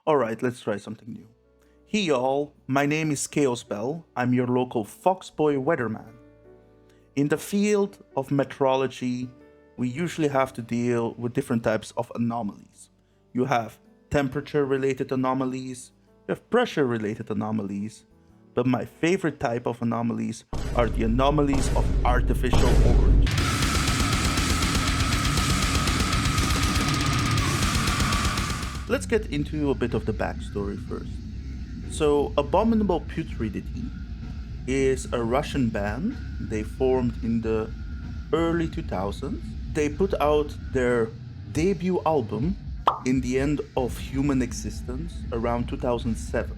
Alright, let's try something new. Hey y'all, my name is ChaosBell. I'm your local Foxboy weatherman. In the field of meteorology, we usually have to deal with different types of anomalies. You have temperature-related anomalies, you have pressure-related anomalies, but my favorite type of anomalies are the anomalies of artificial origin. Let's get into a bit of the backstory first. So, Abominable Putridity is a Russian band. They formed in the early 2000s. They put out their debut album in the end of human existence around 2007.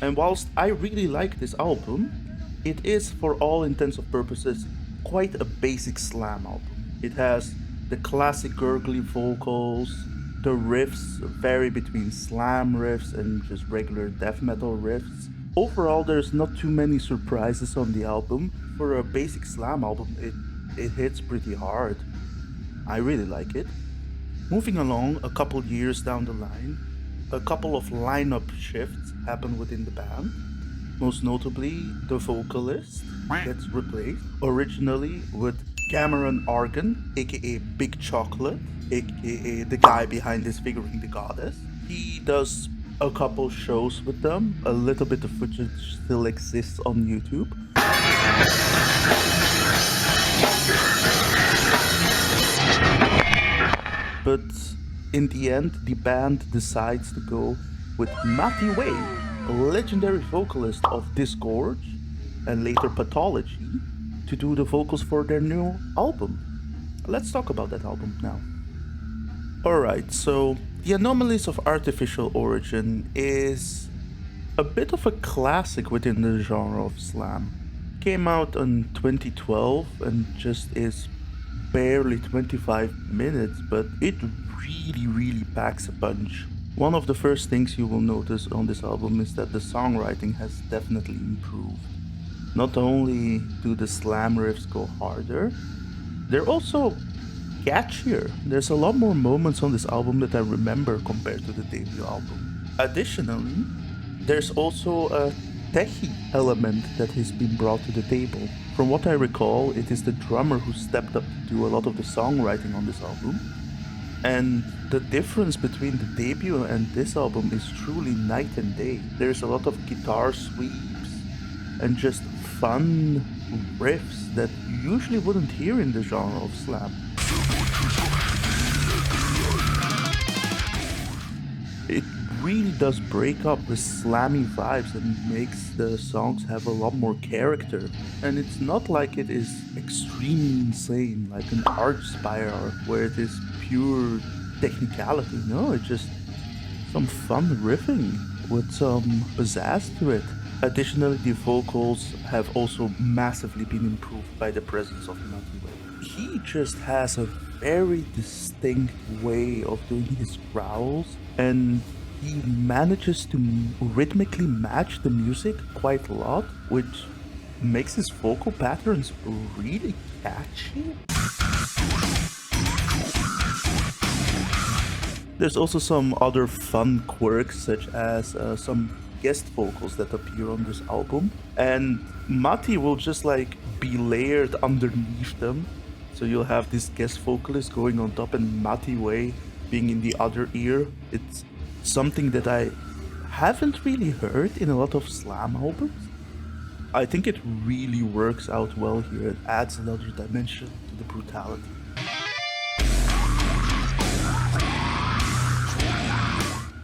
And whilst I really like this album, it is for all intents and purposes quite a basic slam album. It has the classic gurgly vocals, the riffs vary between slam riffs and just regular death metal riffs. Overall, there's not too many surprises on the album. For a basic slam album, it hits pretty hard. I really like it. Moving along a couple years down the line, a couple of lineup shifts happen within the band. Most notably, the vocalist gets replaced, originally with Cameron Argan, aka Big Chocolate, aka the guy behind Disfiguring the Goddess. He does a couple shows with them. A little bit of footage still exists on YouTube. But in the end, the band decides to go with Matty Way, a legendary vocalist of Disgorge and later Pathology, to do the vocals for their new album. Let's talk about that album now. Alright, so The Anomalies of Artificial Origin is a bit of a classic within the genre of slam. Came out in 2012 and just is barely 25 minutes, but it really packs a punch. One of the first things you will notice on this album is that the songwriting has definitely improved. Not only do the slam riffs go harder, they're also catchier. There's a lot more moments on this album that I remember compared to the debut album. Additionally, there's also a techie element that has been brought to the table. From what I recall, it is the drummer who stepped up to do a lot of the songwriting on this album. And the difference between the debut and this album is truly night and day. There's a lot of guitar sweeps and just fun riffs that you usually wouldn't hear in the genre of slam. It really does break up the slammy vibes and makes the songs have a lot more character. And it's not like it is extremely insane, like an Archspire, where it is pure technicality. No, it's just some fun riffing with some pizzazz to it. Additionally, the vocals have also massively been improved by the presence of Matty Way. He just has a very distinct way of doing his growls, and he manages to rhythmically match the music quite a lot, which makes his vocal patterns really catchy. There's also some other fun quirks, such as some guest vocals that appear on this album, and Matty will just like be layered underneath them. So you'll have this guest vocalist going on top and Matty Way being in the other ear. It's something that I haven't really heard in a lot of slam albums. I think it really works out well here. It adds another dimension to the brutality.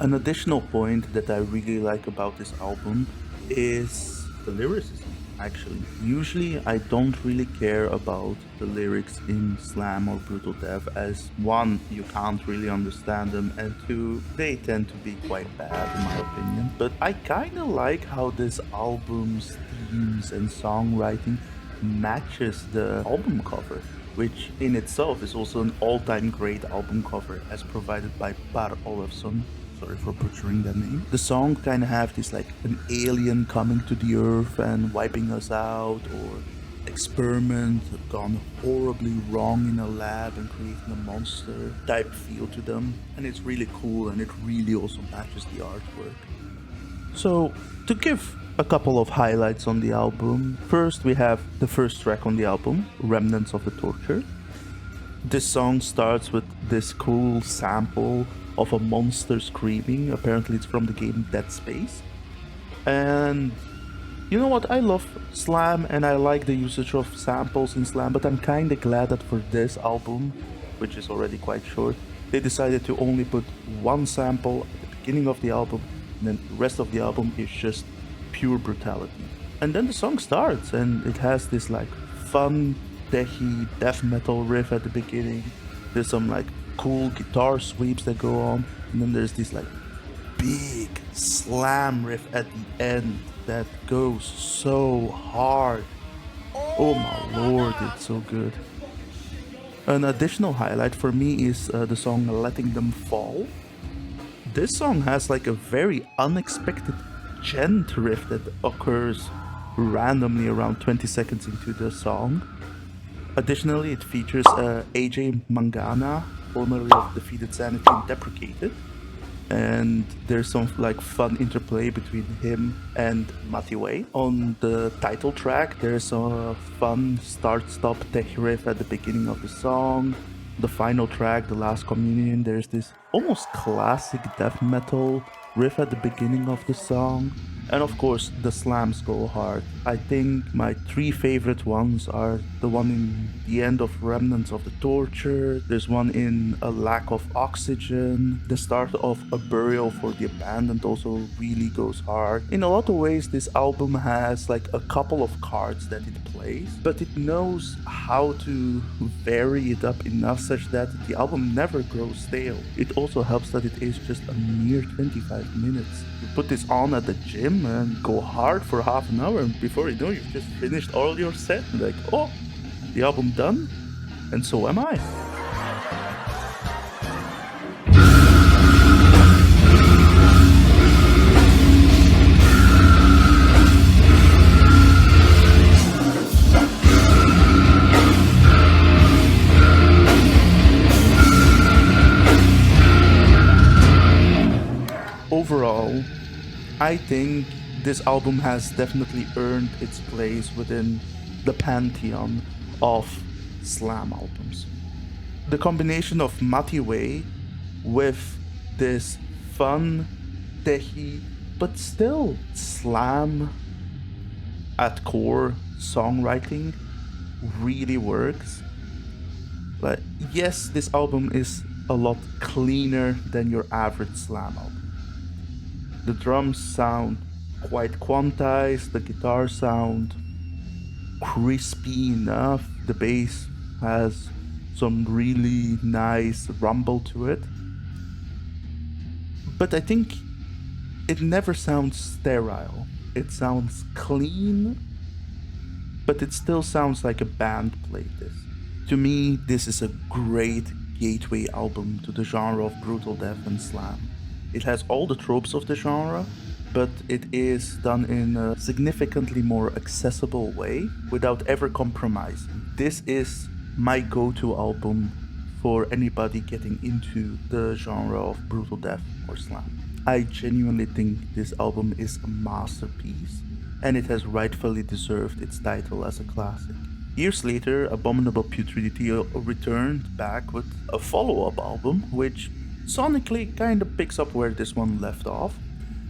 An additional point that I really like about this album is the lyricism, actually. Usually I don't really care about the lyrics in slam or brutal death, as one, you can't really understand them, and two, they tend to be quite bad in my opinion. But I kinda like how this album's themes and songwriting matches the album cover, which in itself is also an all-time great album cover as provided by Bar Olofsson. Sorry for butchering that name. The song kind of have this like an alien coming to the earth and wiping us out, or experiment gone horribly wrong in a lab and creating a monster type feel to them, and it's really cool and it really also matches the artwork. So, to give a couple of highlights on the album, first we have the first track on the album, Remnants of the Torture. This song starts with this cool sample of a monster screaming. Apparently it's from the game Dead Space. And you know what, I love Slam and I like the usage of samples in Slam, but I'm kinda glad that for this album, which is already quite short, they decided to only put one sample at the beginning of the album, and then the rest of the album is just pure brutality. And then the song starts and it has this like fun, techy death metal riff at the beginning. There's some like cool guitar sweeps that go on, and then there's this like big slam riff at the end that goes so hard. Oh my lord, it's so good. An additional highlight for me is the song Letting Them Fall. This song has like a very unexpected gent riff that occurs randomly around 20 seconds into the song. Additionally, it features AJ Mangana, formerly of Defeated Sanity and Deprecated, and there's some like fun interplay between him and Matty Way. On the title track, there's a fun start-stop tech riff at the beginning of the song. The final track, The Last Communion, there's this almost classic death metal riff at the beginning of the song. And of course, the slams go hard. I think my three favorite ones are the one in the end of Remnants of the Torture, there's one in A Lack of Oxygen, the start of A Burial for the Abandoned also really goes hard. In a lot of ways, this album has like a couple of cards that it plays, but it knows how to vary it up enough such that the album never grows stale. It also helps that it is just a mere 25 minutes. You put this on at the gym and go hard for half an hour, and before you know, you've just finished all your set. Like, oh, the album done, and so am I. Overall, I think this album has definitely earned its place within the pantheon of slam albums. The combination of Matty Way with this fun, techy, but still slam at core songwriting really works. But yes, this album is a lot cleaner than your average slam album. The drums sound quite quantized, the guitar sound crispy enough, the bass has some really nice rumble to it. But I think it never sounds sterile. It sounds clean, but it still sounds like a band played this. To me, this is a great gateway album to the genre of brutal death and slam. It has all the tropes of the genre, but it is done in a significantly more accessible way without ever compromising. This is my go-to album for anybody getting into the genre of brutal death or slam. I genuinely think this album is a masterpiece, and it has rightfully deserved its title as a classic. Years later, Abominable Putridity returned back with a follow-up album, which sonically kind of picks up where this one left off.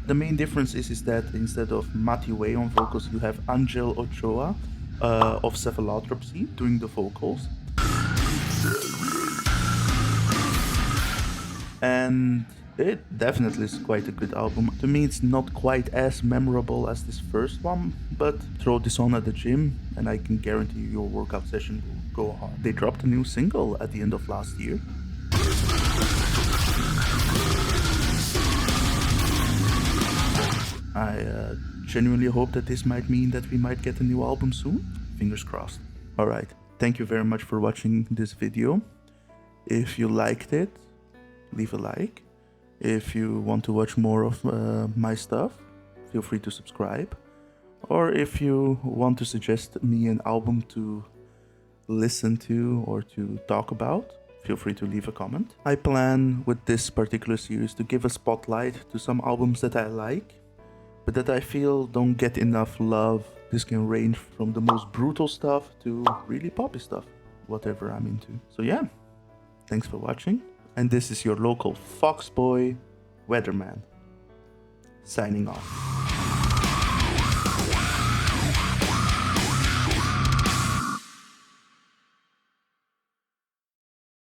The main difference is that instead of Matty Way on vocals, you have Angel Ochoa of Cephalotropsy doing the vocals. And it definitely is quite a good album. To me, it's not quite as memorable as this first one, but throw this on at the gym and I can guarantee you your workout session will go hard. They dropped a new single at the end of last year. I genuinely hope that this might mean that we might get a new album soon. Fingers crossed. Alright, thank you very much for watching this video. If you liked it, leave a like. If you want to watch more of my stuff, feel free to subscribe. Or if you want to suggest me an album to listen to or to talk about, feel free to leave a comment. I plan with this particular series to give a spotlight to some albums that I like, but that I feel don't get enough love. This can range from the most brutal stuff to really poppy stuff, whatever I'm into. So yeah, thanks for watching. And this is your local Fox Boy Weatherman, signing off.